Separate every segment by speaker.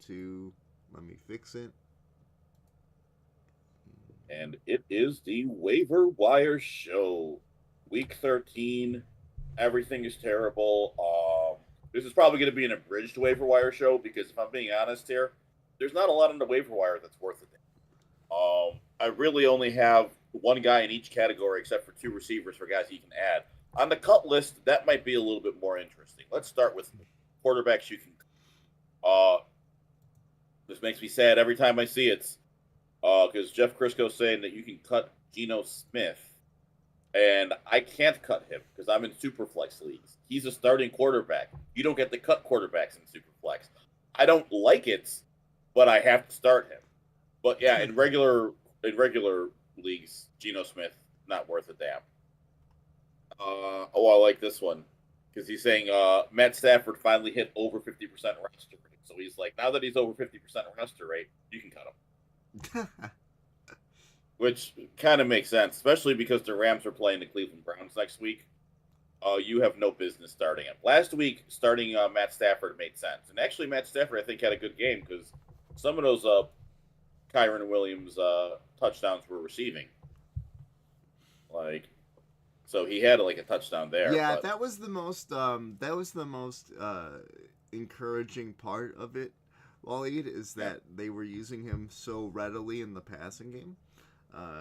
Speaker 1: to, let me fix it.
Speaker 2: And it is the Waiver Wire Show. Week 13. Everything is terrible. This is probably going to be an abridged Waiver Wire show because if I'm being honest here, there's not a lot on the waiver wire that's worth it. I really only have one guy in each category except for two receivers for guys you can add. On the cut list, that might be a little bit more interesting. Let's start with quarterbacks you can. Uh, this makes me sad every time I see it because Jeff Crisco's saying that you can cut Geno Smith, and I can't cut him because I'm in Superflex leagues. He's a starting quarterback. You don't get to cut quarterbacks in Superflex. I don't like it, but I have to start him. But yeah, in regular leagues, Geno Smith not worth a damn. I like this one because he's saying Matt Stafford finally hit over 50% roster rate. So he's like, now that he's over 50% roster rate, you can cut him. Which kind of makes sense, especially because the Rams are playing the Cleveland Browns next week. You have no business starting him. Last week, starting Matt Stafford made sense. And actually, Matt Stafford, I think, had a good game because some of those Kyron Williams touchdowns were receiving. Like, so he had like a touchdown there.
Speaker 1: Yeah,
Speaker 2: But
Speaker 1: that was the most encouraging part of it, Waleed, is
Speaker 2: yeah,
Speaker 1: that they were using him so readily in the passing game.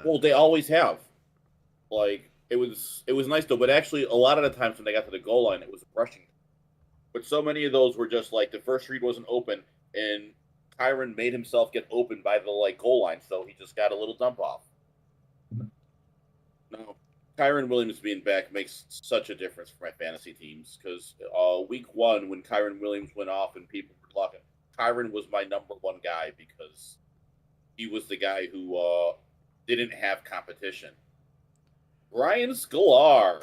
Speaker 2: well, they always have. Like, it was nice though. But actually, a lot of the times when they got to the goal line, it was rushing. But so many of those were just like the first read wasn't open, and Kyron made himself get open by the like goal line, so he just got a little dump off. No, Kyron Williams being back makes such a difference for my fantasy teams because week one when Kyron Williams went off and people were talking, Kyron was my number one guy because he was the guy who didn't have competition. Ryan Sklar,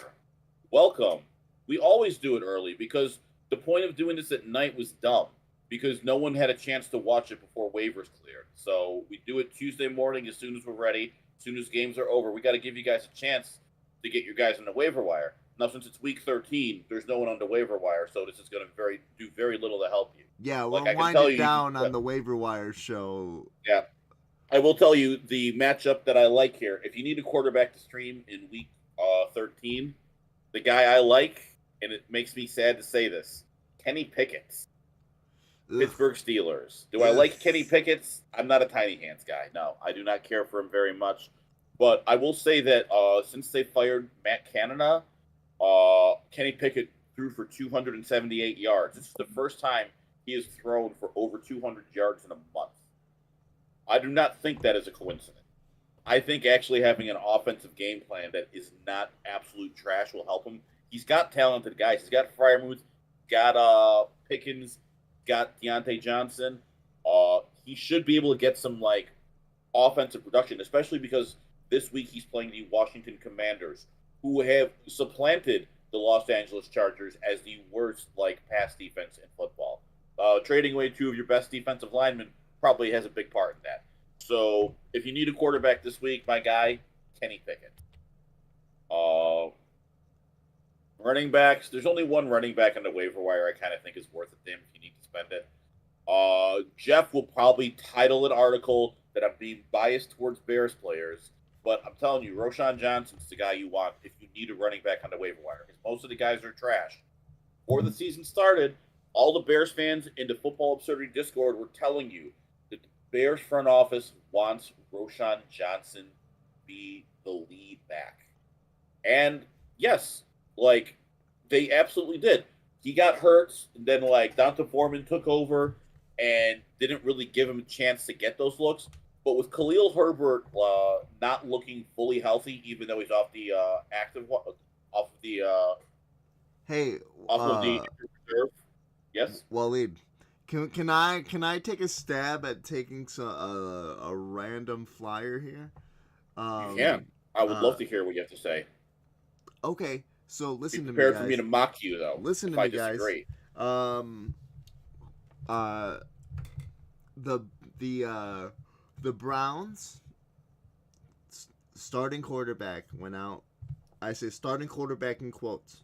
Speaker 2: welcome. We always do it early because the point of doing this at night was dumb because no one had a chance to watch it before waivers cleared. So we do it Tuesday morning as soon as we're ready, as soon as games are over. We got to give you guys a chance to get your guys on the waiver wire. Now, since it's week 13, there's no one on the waiver wire, so this is going to do very little to help you.
Speaker 1: Yeah, we're
Speaker 2: Like I can tell
Speaker 1: winding
Speaker 2: you, you can,
Speaker 1: down on the waiver wire show.
Speaker 2: yeah, I will tell you the matchup that I like here. If you need a quarterback to stream in week 13, the guy I like, and it makes me sad to say this, Kenny Pickett,
Speaker 1: Ugh,
Speaker 2: Pittsburgh Steelers. Do I
Speaker 1: ugh.
Speaker 2: like Kenny Pickett? I'm not a tiny hands guy. No, I do not care for him very much. But I will say that since they fired Matt Canada, Kenny Pickett threw for 278 yards. This is the first time he has thrown for over 200 yards in a month. I do not think that is a coincidence. I think actually having an offensive game plan that is not absolute trash will help him. He's got talented guys. He's got Fryermuth, got Pickens, got Deontay Johnson. He should be able to get some like offensive production, especially because this week he's playing the Washington Commanders, who have supplanted the Los Angeles Chargers as the worst like pass defense in football. Trading away two of your best defensive linemen probably has a big part in that. So if you need a quarterback this week, my guy, Kenny Pickett. Uh, Running backs, there's only one running back on the waiver wire I kind of think is worth it, damn, if you need to spend it. Jeff will probably title an article that I'm being biased towards Bears players, but I'm telling you, Roshan Johnson's the guy you want if you need a running back on the waiver wire because most of the guys are trash. Before the season started, all the Bears fans in the Football Absurdity Discord were telling you that the Bears front office wants Roshan Johnson to be the lead back. And yes, like they absolutely did. He got hurt, and then like Donta Foreman took over and didn't really give him a chance to get those looks. But with Khalil Herbert not looking fully healthy, even though he's off the off the
Speaker 1: Hey,
Speaker 2: off of the reserve, yes,
Speaker 1: Waleed, can I take a stab at taking a random flyer here?
Speaker 2: you can. I would love
Speaker 1: Uh,
Speaker 2: to hear what you have to say.
Speaker 1: okay, so
Speaker 2: Be
Speaker 1: listen to me,
Speaker 2: prepared for me
Speaker 1: guys.
Speaker 2: to mock you, though,
Speaker 1: Listen
Speaker 2: if
Speaker 1: to
Speaker 2: I
Speaker 1: me, guys.
Speaker 2: disagree.
Speaker 1: Um, uh, the the the Browns starting quarterback went out. I say starting quarterback in quotes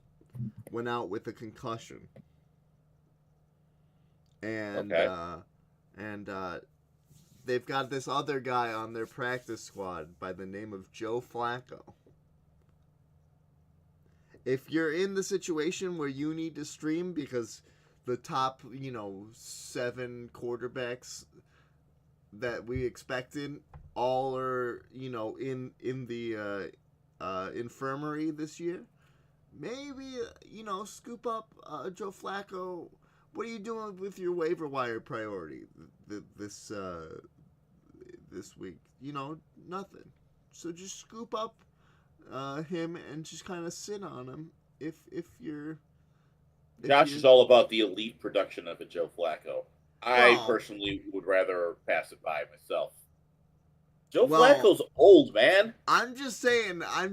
Speaker 1: went out with a concussion, and
Speaker 2: Okay.
Speaker 1: and they've got this other guy on their practice squad by the name of Joe Flacco. If you're in the situation where you need to stream because the top, 7 quarterbacks that we expected all are, in the infirmary this year, maybe, scoop up Joe Flacco. What are you doing with your waiver wire priority this week? Nothing. So just scoop up him and just kind of sit on him if you're.
Speaker 2: Josh is all about the elite production of a Joe Flacco. I personally would rather pass it by myself. Joe Flacco's old, man.
Speaker 1: I'm just saying,
Speaker 2: I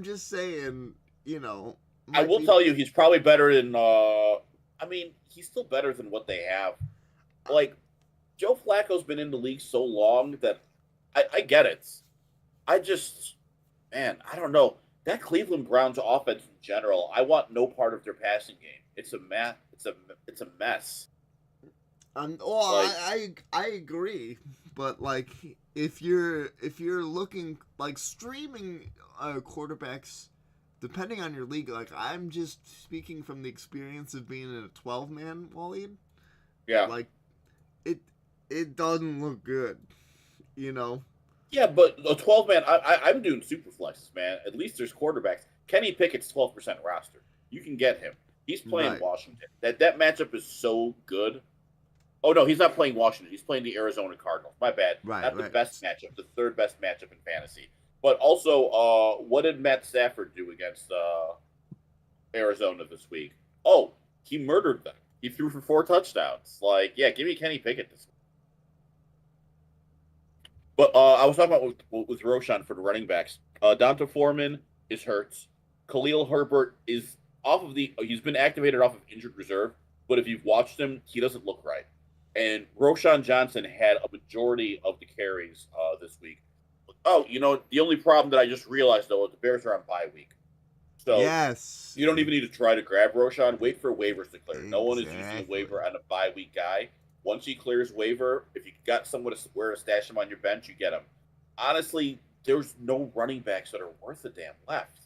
Speaker 2: will tell you, he's probably better than. He's still better than what they have. Like, Joe Flacco's been in the league so long that I get it. I don't know. That Cleveland Browns offense in general, I want no part of their passing game. It's a mess. It's a mess.
Speaker 1: I agree, but like if you're looking like streaming quarterbacks, depending on your league, like I'm just speaking from the experience of being in a 12-man, Waleed.
Speaker 2: Yeah.
Speaker 1: Like it doesn't look good,
Speaker 2: Yeah, but a 12-man, I'm doing super flexes, man. At least there's quarterbacks. Kenny Pickett's 12% roster. You can get him. He's playing Washington. That matchup is so good. Oh, no, he's not playing Washington. He's playing the Arizona Cardinals. My bad. Not the best matchup, the third best matchup in fantasy. But also, what did Matt Stafford do against Arizona this week? Oh, he murdered them. He threw for 4 touchdowns. Like, yeah, give me Kenny Pickett this week. But I was talking about with Roshan for the running backs. Donta Foreman is hurt. Khalil Herbert is he's been activated off of injured reserve, but if you've watched him, he doesn't look right. And Roshan Johnson had a majority of the carries this week. Oh, the only problem that I just realized, though, is the Bears are on bye week. So
Speaker 1: yes,
Speaker 2: you don't even need to try to grab Roshan. Wait for waivers to clear. Exactly. No one is using a waiver on a bye week guy. Once he clears waiver, if you got someone where to stash him on your bench, you get him. Honestly, there's no running backs that are worth a damn left.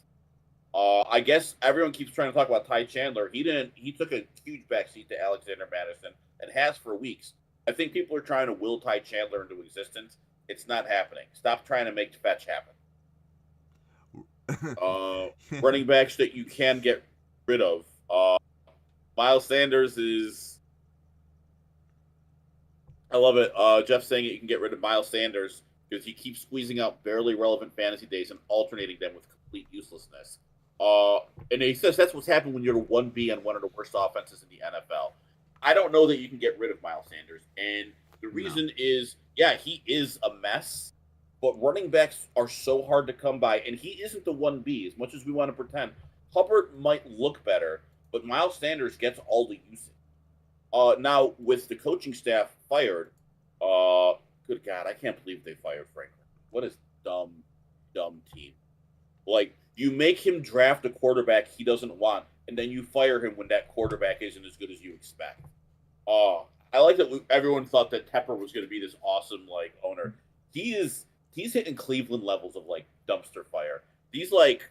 Speaker 2: I guess everyone keeps trying to talk about Ty Chandler. He took a huge backseat to Alexander Madison and has for weeks. I think people are trying to will Ty Chandler into existence. It's not happening. Stop trying to make fetch happen. Running backs that you can get rid of. Miles Sanders is. I love it. Jeff saying you can get rid of Miles Sanders because he keeps squeezing out barely relevant fantasy days and alternating them with complete uselessness. And he says that's what's happened when you're a 1B on one of the worst offenses in the NFL. I don't know that you can get rid of Miles Sanders. And the reason is, yeah, he is a mess, but running backs are so hard to come by. And he isn't the 1B as much as we want to pretend. Hubbard might look better, but Miles Sanders gets all the usage. Now, with the coaching staff fired, good God, I can't believe they fired Franklin. What a dumb team. Like, you make him draft a quarterback he doesn't want, and then you fire him when that quarterback isn't as good as you expect. I like that everyone thought that Tepper was going to be this awesome, like, owner. He's hitting Cleveland levels of, like, dumpster fire. He's, like...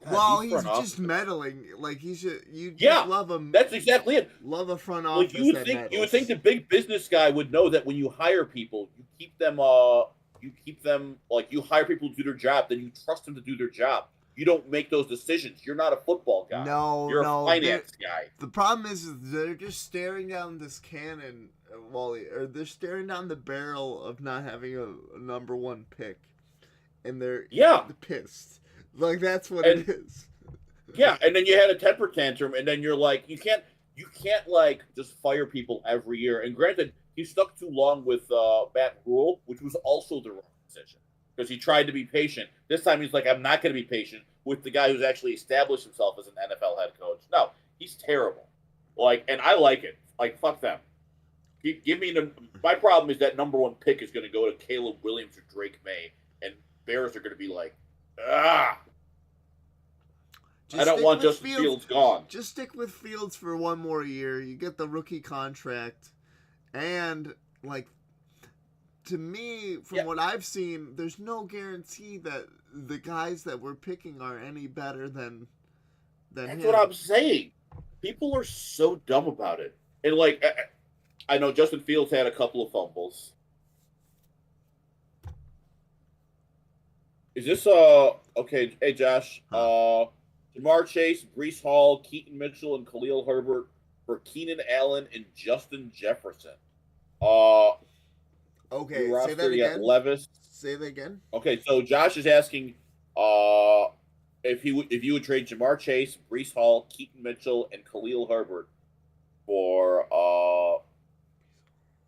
Speaker 1: God, he's just meddling. Like you just love him.
Speaker 2: That's exactly it.
Speaker 1: Love a front office.
Speaker 2: Like you would think the big business guy would know that when you hire people, you keep them like you hire people to do their job, then you trust them to do their job. You don't make those decisions. You're not a football guy. You're a finance guy.
Speaker 1: The problem is they're just staring down this cannon, Wally, or they're staring down the barrel of not having a number 1 pick, and they're pissed. Like, that's what it is.
Speaker 2: Yeah, and then you had a temper tantrum, and then you're like, you can't like just fire people every year. And granted, he stuck too long with Matt Rule, which was also the wrong decision because he tried to be patient. This time he's like, I'm not going to be patient with the guy who's actually established himself as an NFL head coach. No, he's terrible. Like, and I like it. Like, fuck them. Give me my problem is that number 1 pick is going to go to Caleb Williams or Drake May, and Bears are going to be like, I don't want Justin Fields gone.
Speaker 1: Just stick with Fields for 1 more year. You get the rookie contract. And like, to me, from
Speaker 2: Yeah.
Speaker 1: what I've seen, there's no guarantee that the guys that we're picking are any better than
Speaker 2: That's
Speaker 1: him.
Speaker 2: what I'm saying. People are so dumb about it. And, like, I know Justin Fields had a couple of fumbles. Is this okay? Hey Josh, Jamar Chase, Brees Hall, Keaton Mitchell, and Khalil Herbert for Keenan Allen and Justin Jefferson.
Speaker 1: Okay,
Speaker 2: New
Speaker 1: say
Speaker 2: roster,
Speaker 1: that
Speaker 2: you got
Speaker 1: again.
Speaker 2: Levis.
Speaker 1: Say that again.
Speaker 2: Okay, so Josh is asking, if you would trade Jamar Chase, Brees Hall, Keaton Mitchell, and Khalil Herbert for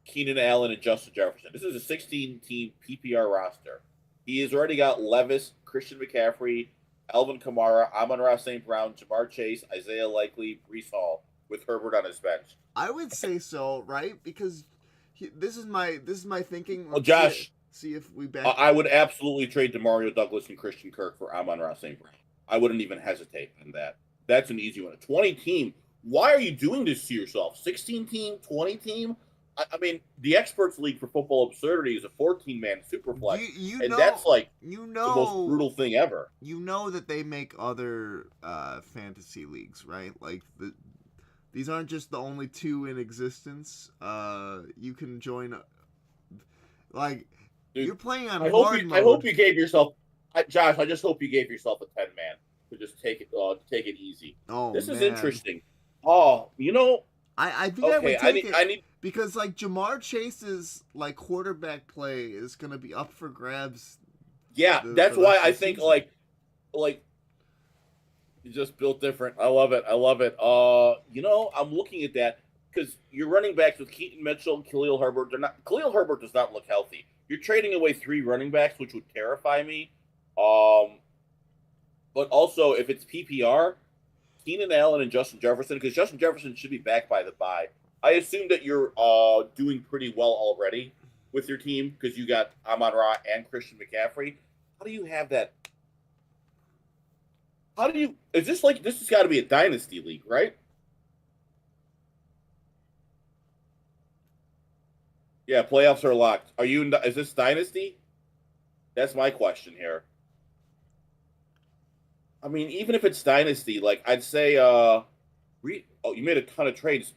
Speaker 2: Keenan Allen and Justin Jefferson. This is a 16-team PPR roster. He has already got Levis, Christian McCaffrey, Alvin Kamara, Amon-Ra St. Brown, Jamar Chase, Isaiah Likely, Brees Hall, with Herbert on his bench.
Speaker 1: I would say so, right? Because this is my thinking.
Speaker 2: Well, Josh,
Speaker 1: see if we back.
Speaker 2: I would absolutely trade DeMario Douglas and Christian Kirk for Amon-Ra St. Brown. I wouldn't even hesitate on that. That's an easy one. A 20-team. Why are you doing this to yourself? 16-team, 20-team? I mean, the Experts League for Football Absurdity is a 14-man superflex, and that's like the most brutal thing ever.
Speaker 1: You know that they make other fantasy leagues, right? Like these aren't just the only two in existence. You can join. Like, dude, you're playing on hard mode.
Speaker 2: I hope you gave yourself, Josh. I just hope you gave yourself a 10-man to just take it easy.
Speaker 1: Oh,
Speaker 2: this is
Speaker 1: man.
Speaker 2: Interesting. Oh, you know.
Speaker 1: I think I would take it because, like, Jamar Chase's, like, quarterback play is going to be up for grabs.
Speaker 2: Yeah, that's why I think, like, you just built different. I love it. You know, I'm looking at that because you're running backs with Keaton Mitchell and Khalil Herbert. Khalil Herbert does not look healthy. You're trading away 3 running backs, which would terrify me. But also, if it's PPR, Keenan Allen and Justin Jefferson, because Justin Jefferson should be back by the bye. I assume that you're doing pretty well already with your team because you got Amon-Ra and Christian McCaffrey. How do you have that? Is this like, this has got to be a dynasty league, right? Yeah, playoffs are locked. Is this dynasty? That's my question here. I mean, even if it's dynasty, like, I'd say, you made a ton of trades.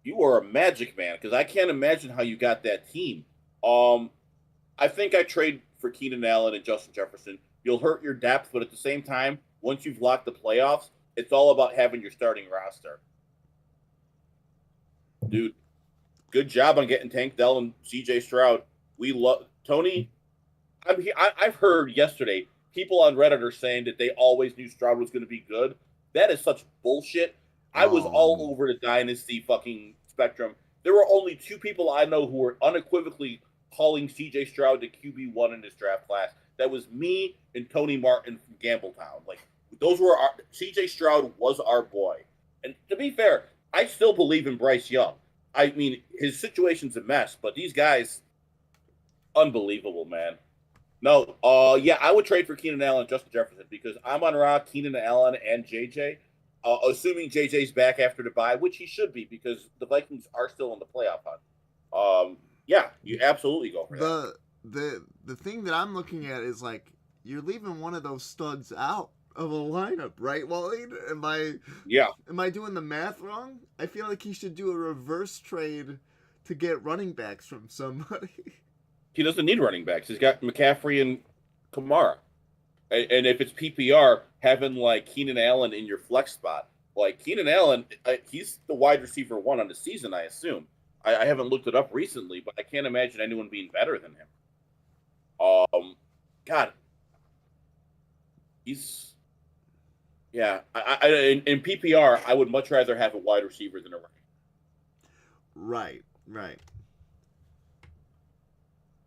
Speaker 2: You are a magic man, because I can't imagine how you got that team. I think I trade for Keenan Allen and Justin Jefferson. You'll hurt your depth, but at the same time, once you've locked the playoffs, it's all about having your starting roster. Dude, good job on getting Tank Dell and CJ Stroud. We love Tony. I've heard yesterday people on Reddit are saying that they always knew Stroud was going to be good. That is such bullshit. I was all over the dynasty fucking spectrum. There were only 2 people I know who were unequivocally calling CJ Stroud the QB1 in this draft class. That was me and Tony Martin from Gambletown. Like, those were CJ Stroud was our boy. And to be fair, I still believe in Bryce Young. I mean, his situation's a mess, but these guys, unbelievable, man. No, yeah, I would trade for Keenan Allen and Justin Jefferson because Amon-Ra, Keenan Allen, and JJ. Assuming JJ's back after the bye, which he should be because the Vikings are still in the playoff hunt. Yeah, you absolutely go for that.
Speaker 1: The thing that I'm looking at is, like, you're leaving one of those studs out of a lineup, right, Waleed? Am I doing the math wrong? I feel like he should do a reverse trade to get running backs from somebody.
Speaker 2: He doesn't need running backs. He's got McCaffrey and Kamara. And if it's PPR, having, like, Keenan Allen in your flex spot. Like, Keenan Allen, he's the wide receiver 1 on the season, I assume. I haven't looked it up recently, but I can't imagine anyone being better than him. God. He's... Yeah. In PPR, I would much rather have a wide receiver than a running.
Speaker 1: Right.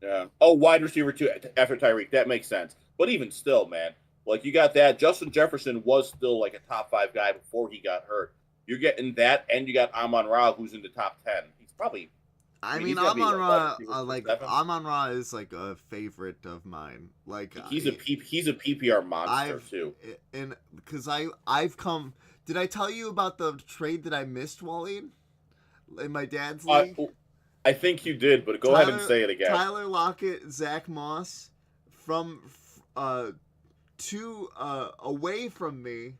Speaker 2: Yeah. Oh, wide receiver 2 after Tyreek. That makes sense. But even still, man, like, you got that. Justin Jefferson was still like a top 5 guy before he got hurt. You're getting that, and you got Amon-Ra, who's in the top 10. He's probably.
Speaker 1: I mean Amon-Ra, Amon-Ra is like a favorite of mine. Like,
Speaker 2: he's a PPR monster too.
Speaker 1: And because I've come. Did I tell you about the trade that I missed, Waleed? In my dad's league.
Speaker 2: I think you did, but go ahead and say it again.
Speaker 1: Tyler Lockett, Zach Moss, from away from me,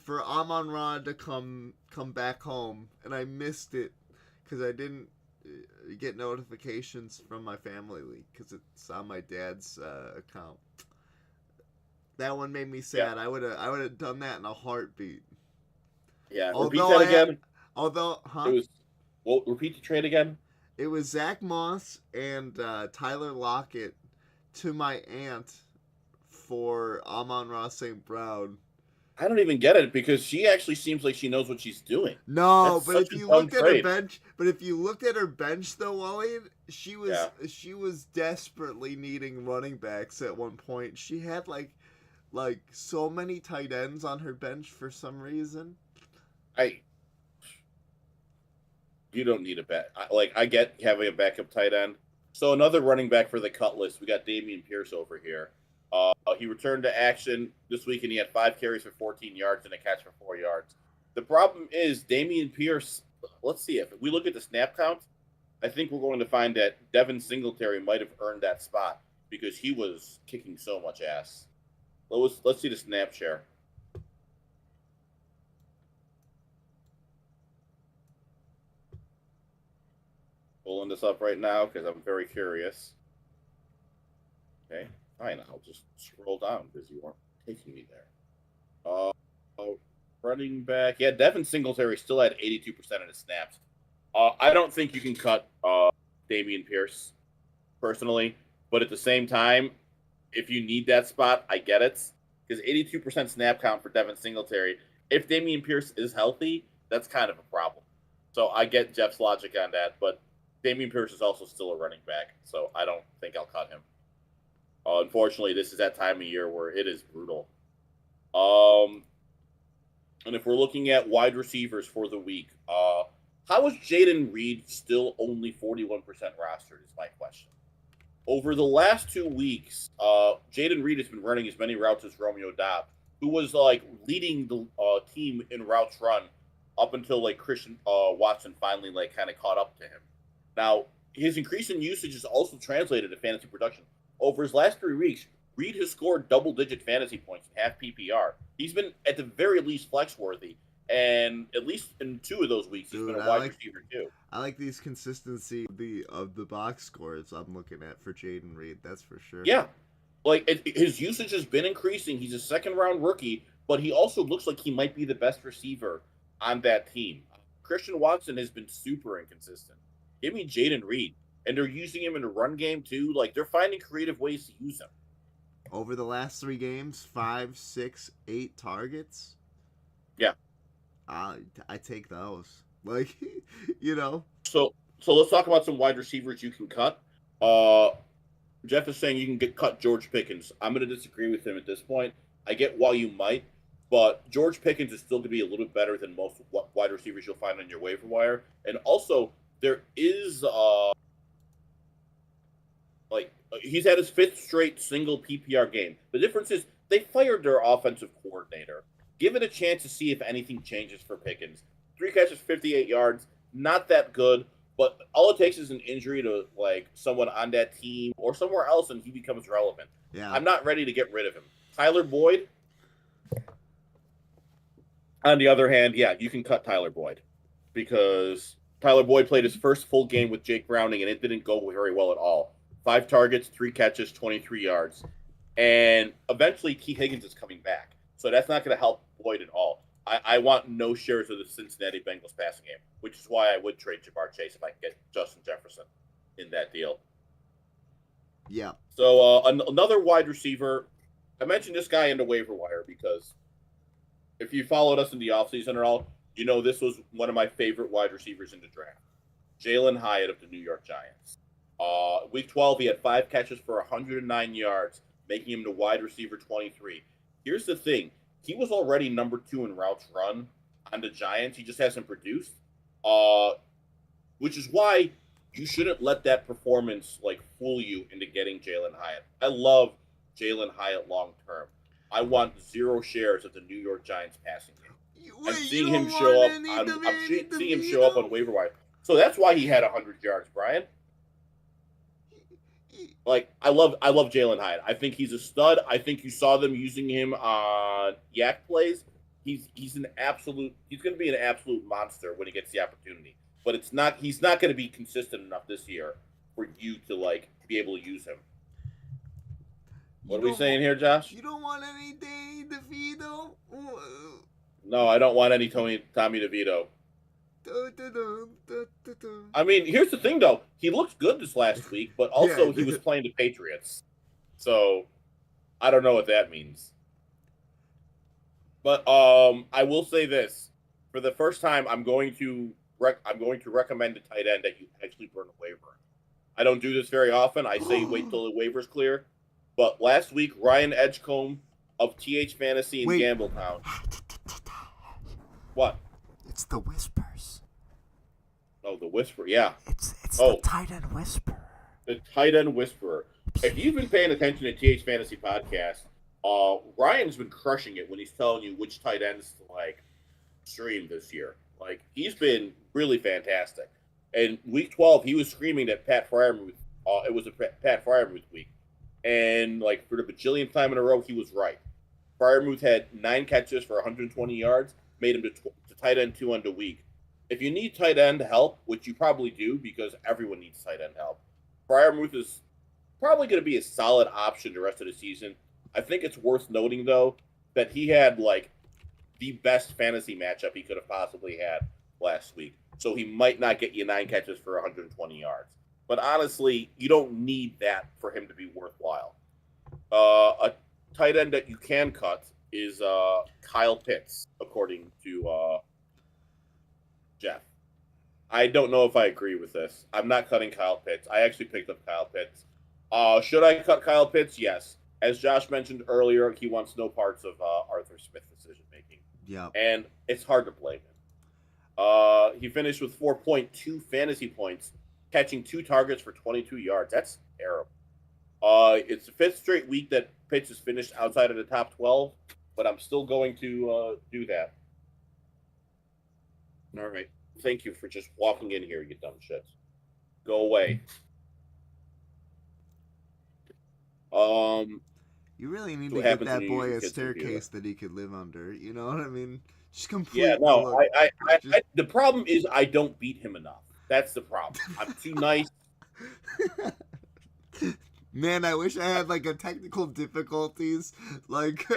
Speaker 1: for Amon-Ra to come back home, and I missed it because I didn't get notifications from my family league because it's on my dad's account. That one made me sad.
Speaker 2: Yeah.
Speaker 1: I would have done that in a heartbeat.
Speaker 2: Yeah, repeat that again.
Speaker 1: Huh?
Speaker 2: Repeat the trade again.
Speaker 1: It was Zach Moss and Tyler Lockett to my aunt for Amon-Ra St. Brown.
Speaker 2: I don't even get it because she actually seems like she knows what she's doing.
Speaker 1: No, but if you looked at her bench, though, Waleed, she was desperately needing running backs at one point. She had like so many tight ends on her bench for some reason.
Speaker 2: You don't need a bet. I get having a backup tight end. So another running back for the cut list. We got Dameon Pierce over here. He returned to action this week, and he had 5 carries for 14 yards and a catch for 4 yards. The problem is Dameon Pierce. Let's see, if we look at the snap count, I think we're going to find that Devin Singletary might have earned that spot because he was kicking so much ass. Let's see the snap share. Pulling this up right now because I'm very curious. Okay, fine. I'll just scroll down because you weren't taking me there. Running back. Yeah, Devin Singletary still had 82% of the snaps. I don't think you can cut Dameon Pierce, personally. But at the same time, if you need that spot, I get it. Because 82% snap count for Devin Singletary. If Dameon Pierce is healthy, that's kind of a problem. So I get Jeff's logic on that, but Dameon Pierce is also still a running back, so I don't think I'll cut him. Unfortunately, this is that time of year where it is brutal. And if we're looking at wide receivers for the week, how is Jayden Reed still only 41% rostered is my question. Over the last 2 weeks, Jayden Reed has been running as many routes as Romeo Doubs, who was leading the team in routes run up until Christian Watson finally kind of caught up to him. Now, his increase in usage is also translated to fantasy production. Over his last 3 weeks, Reed has scored double-digit fantasy points in half PPR. He's been, at the very least, flex-worthy, and at least in 2 of those weeks, he's been a wide receiver, too.
Speaker 1: I like these consistency of the box scores I'm looking at for Jayden Reed, that's for sure.
Speaker 2: Yeah. His usage has been increasing. He's a second-round rookie, but he also looks like he might be the best receiver on that team. Christian Watson has been super inconsistent. Give me Jayden Reed. And they're using him in the run game, too. They're finding creative ways to use him.
Speaker 1: Over the last 3 games, 5, 6, 8 targets?
Speaker 2: Yeah.
Speaker 1: I take those.
Speaker 2: So let's talk about some wide receivers you can cut. Jeff is saying you can cut George Pickens. I'm going to disagree with him at this point. I get why you might, but George Pickens is still going to be a little better than most wide receivers you'll find on your waiver wire. And also, there is he's had his 5th straight single PPR game. The difference is they fired their offensive coordinator. Give it a chance to see if anything changes for Pickens. 3 catches, 58 yards, not that good, but all it takes is an injury to someone on that team or somewhere else, and he becomes relevant.
Speaker 1: Yeah.
Speaker 2: I'm not ready to get rid of him. Tyler Boyd, on the other hand, yeah, you can cut Tyler Boyd because Tyler Boyd played his first full game with Jake Browning, and it didn't go very well at all. 5 targets, 3 catches, 23 yards. And eventually T. Higgins is coming back. So that's not going to help Boyd at all. I want no shares of the Cincinnati Bengals passing game, which is why I would trade Ja'Marr Chase if I can get Justin Jefferson in that deal.
Speaker 1: Yeah.
Speaker 2: So another wide receiver, I mentioned this guy in the waiver wire because if you followed us in the offseason at all, you know this was one of my favorite wide receivers in the draft. Jalen Hyatt of the New York Giants. Week 12, he had 5 catches for 109 yards, making him the wide receiver 23. Here's the thing. He was already number 2 in routes run on the Giants. He just hasn't produced, which is why you shouldn't let that performance fool you into getting Jalen Hyatt. I love Jalen Hyatt long term. I want 0 shares of the New York Giants passing game. I'm seeing him show up. I'm seeing him show up on waiver wire. So that's why he had 100 yards, Brian. Like, I love Jalen Hyde. I think he's a stud. I think you saw them using him on yak plays. He's going to be an absolute monster when he gets the opportunity. But he's not going to be consistent enough this year for you to like be able to use him. What are we saying here, Josh?
Speaker 1: You don't want any Danny DeVito?
Speaker 2: No, I don't want any Tommy DeVito. I mean, here's the thing, though. He looked good this last week, but also he was playing the Patriots. So, I don't know what that means. But I will say this. For the first time, I'm going to recommend a tight end that you actually burn a waiver. I don't do this very often. I say wait till the waiver's clear. But last week, Ryan Edgecombe of TH Fantasy in Gambletown. What?
Speaker 1: It's the Whispers.
Speaker 2: Oh, the Whisper, yeah.
Speaker 1: It's the tight end Whisperer.
Speaker 2: The tight end Whisperer. If you've been paying attention to TH Fantasy Podcast, Ryan's been crushing it when he's telling you which tight ends to like stream this year. Like, he's been really fantastic. And week 12, he was screaming that Pat Freiermuth. It was a Pat Freiermuth week, and like for the bajillionth time in a row, he was right. Freiermuth had 9 catches for 120 yards, made him to tight end 2 on the week. If you need tight end help, which you probably do because everyone needs tight end help, Freiermuth is probably going to be a solid option the rest of the season. I think it's worth noting, though, that he had like the best fantasy matchup he could have possibly had last week. So he might not get you 9 catches for 120 yards. But honestly, you don't need that for him to be worthwhile. A tight end that you can cut is Kyle Pitts, according to Jeff. I don't know if I agree with this. I'm not cutting Kyle Pitts. I actually picked up Kyle Pitts. Should I cut Kyle Pitts? Yes. As Josh mentioned earlier, he wants no parts of Arthur Smith decision-making.
Speaker 1: Yeah.
Speaker 2: And it's hard to blame him. He finished with 4.2 fantasy points, catching 2 targets for 22 yards. That's terrible. It's the 5th straight week that Pitts has finished outside of the top 12, but I'm still going to do that. All right. Thank you for just walking in here, you dumb shits. Go away.
Speaker 1: You really need to get that boy a staircase that he could live under. You know what I mean? Just complete.
Speaker 2: Yeah, no. I the problem is I don't beat him enough. That's the problem. I'm too nice.
Speaker 1: Man, I wish I had like a technical difficulties like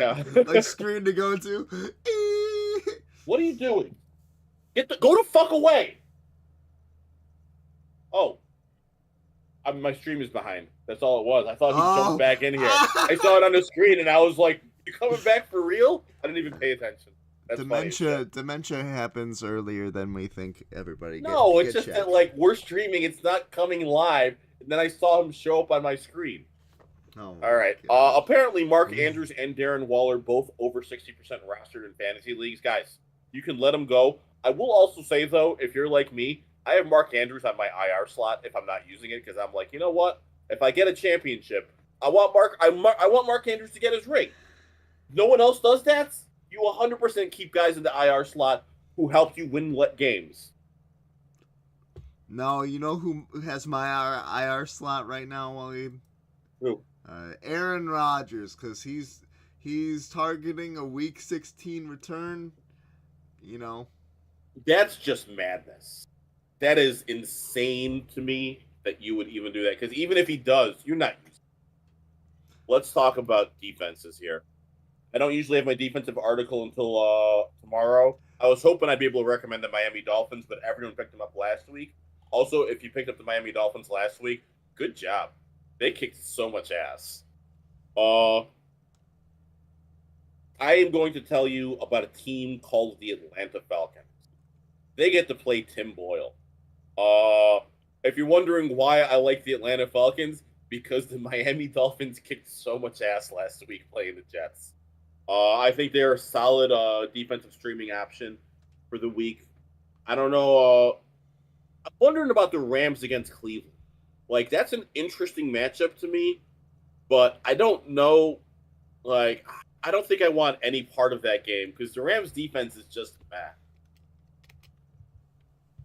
Speaker 1: screen to go to.
Speaker 2: What are you doing? Go the fuck away. Oh. My stream is behind. That's all it was. I thought he jumped back in here. I saw it on the screen and I was like, you coming back for real? I didn't even pay attention. That's
Speaker 1: Dementia happens earlier than we think everybody gets.
Speaker 2: No, it's just that like we're streaming, it's not coming live, and then I saw him show up on my screen.
Speaker 1: Oh,
Speaker 2: all right. Apparently Mark Andrews and Darren Waller both over 60% rostered in fantasy leagues. Guys, you can let them go. I will also say though, if you're like me, I have Mark Andrews on my IR slot if I'm not using it because I'm like, you know what? If I get a championship, I want Mark Andrews to get his ring. No one else does that. You 100% keep guys in the IR slot who helped you win games.
Speaker 1: No, you know who has my IR slot right now, Waleed?
Speaker 2: Who?
Speaker 1: Aaron Rodgers, because he's targeting a Week 16 return. You know,
Speaker 2: that's just madness. That is insane to me that you would even do that. Because even if he does, you're not using it. Let's talk about defenses here. I don't usually have my defensive article until tomorrow. I was hoping I'd be able to recommend the Miami Dolphins, but everyone picked them up last week. Also, if you picked up the Miami Dolphins last week, good job. They kicked so much ass. I am going to tell you about a team called the Atlanta Falcons. They get to play Tim Boyle. If you're wondering why I like the Atlanta Falcons, because the Miami Dolphins kicked so much ass last week playing the Jets. I think they're a solid defensive streaming option for the week. I don't know. I'm wondering about the Rams against Cleveland. Like, that's an interesting matchup to me, but I don't know. Like, I don't think I want any part of that game because the Rams defense is just bad.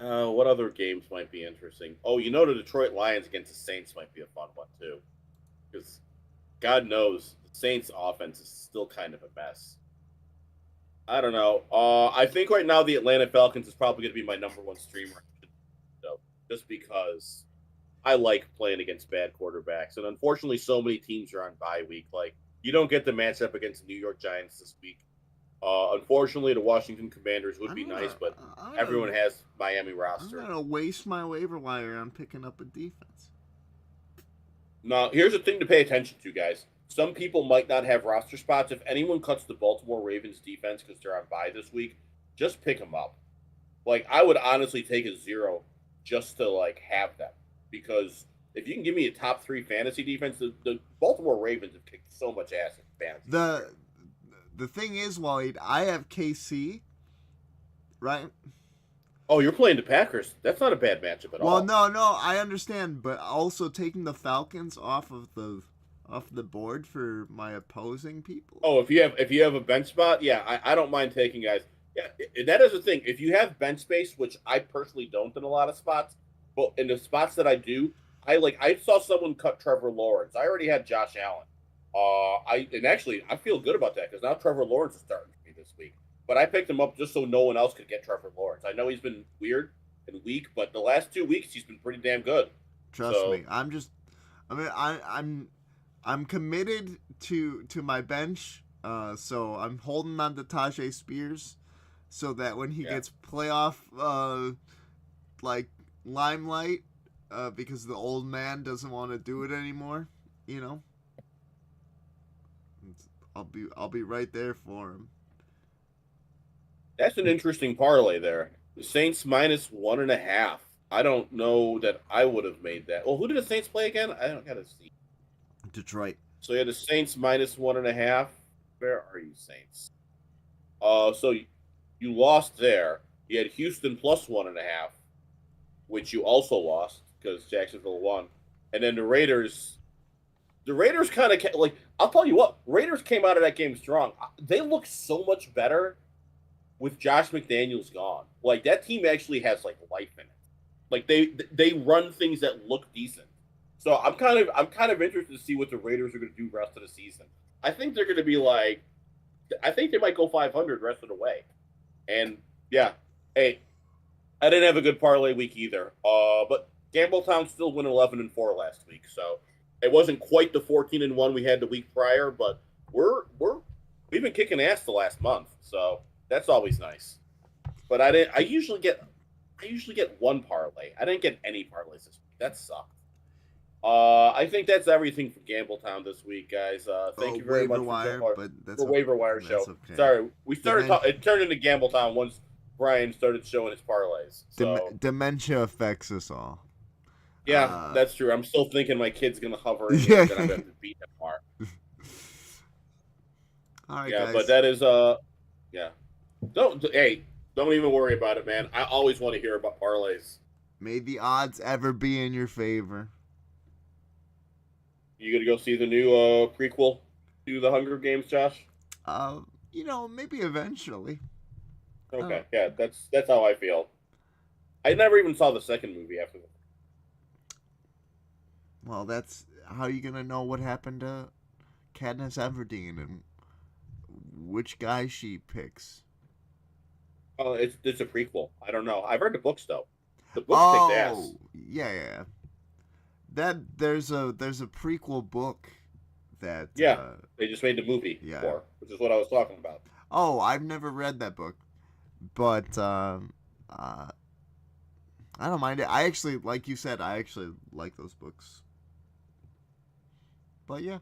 Speaker 2: What other games might be interesting? Oh, the Detroit Lions against the Saints might be a fun one too, because God knows the Saints' offense is still kind of a mess. I don't know. I think right now the Atlanta Falcons is probably going to be my number one streamer, though, just because I like playing against bad quarterbacks, and unfortunately, so many teams are on bye week. Like you don't get the matchup against the New York Giants this week. Unfortunately, the Washington Commanders would be nice, but everyone has Miami roster.
Speaker 1: I'm gonna waste my waiver wire on picking up a defense.
Speaker 2: Now, here's the thing to pay attention to, guys. Some people might not have roster spots. If anyone cuts the Baltimore Ravens defense because they're on bye this week, just pick them up. Like, I would honestly take a 0 just to, have them. Because if you can give me a top 3 fantasy defense, the Baltimore Ravens have kicked so much ass in fantasy.
Speaker 1: The thing is, Waleed, I have KC, right?
Speaker 2: Oh, you're playing the Packers. That's not a bad matchup at all.
Speaker 1: Well, no, I understand, but also taking the Falcons off the board for my opposing people.
Speaker 2: Oh, if you have a bench spot, yeah, I don't mind taking guys. Yeah, that is the thing. If you have bench space, which I personally don't in a lot of spots, but in the spots that I do, I saw someone cut Trevor Lawrence. I already had Josh Allen. I feel good about that because now Trevor Lawrence is starting for me this week. But I picked him up just so no one else could get Trevor Lawrence. I know he's been weird and weak, but the last 2 weeks he's been pretty damn good.
Speaker 1: Trust me, I'm committed to my bench. So I'm holding on to Tajay Spears, so that when he gets playoff limelight, because the old man doesn't want to do it anymore, I'll be right there for him.
Speaker 2: That's an interesting parlay there. The Saints -1.5. I don't know that I would have made that. Well, who did the Saints play again? I don't gotta see.
Speaker 1: Detroit.
Speaker 2: So you had the Saints -1.5. Where are you, Saints? So you lost there. You had Houston +1.5, which you also lost because Jacksonville won, and then the Raiders. The Raiders kind of I'll tell you what, Raiders came out of that game strong. They look so much better with Josh McDaniels gone. Like that team actually has life in it. Like they run things that look decent. So I'm kind of interested to see what the Raiders are going to do rest of the season. I think they're going to be I think they might go 500 rest of the way. And yeah, hey, I didn't have a good parlay week either. But Gambletown still went 11-4 last week, so it wasn't quite the 14-1 we had the week prior, but we've been kicking ass the last month, so that's always nice. But I usually get one parlay. I didn't get any parlays this week. That sucked. I think that's everything from Gambletown this week, guys. Thank you very much for Waiver Wire show. Okay. Sorry, we started. It turned into Gambletown once Brian started showing his parlays. So.
Speaker 1: Dementia affects us all.
Speaker 2: Yeah, that's true. I'm still thinking my kid's gonna hover and then I'm gonna have to beat him more.
Speaker 1: All right,
Speaker 2: yeah,
Speaker 1: guys.
Speaker 2: But that is yeah. Don't even worry about it, man. I always want to hear about parlays.
Speaker 1: May the odds ever be in your favor.
Speaker 2: You gonna go see the new prequel to the Hunger Games, Josh?
Speaker 1: Maybe eventually.
Speaker 2: Okay, yeah, that's how I feel. I never even saw the second movie after that.
Speaker 1: Well, that's how you gonna know what happened to Katniss Everdeen and which guy she picks.
Speaker 2: Oh, it's a prequel. I don't know. I've read the books though. The books kicked ass.
Speaker 1: Yeah. There's a prequel book that
Speaker 2: they just made the movie for, which is what I was talking about.
Speaker 1: Oh, I've never read that book, but I don't mind it. I actually, like you said, I actually like those books. But yeah.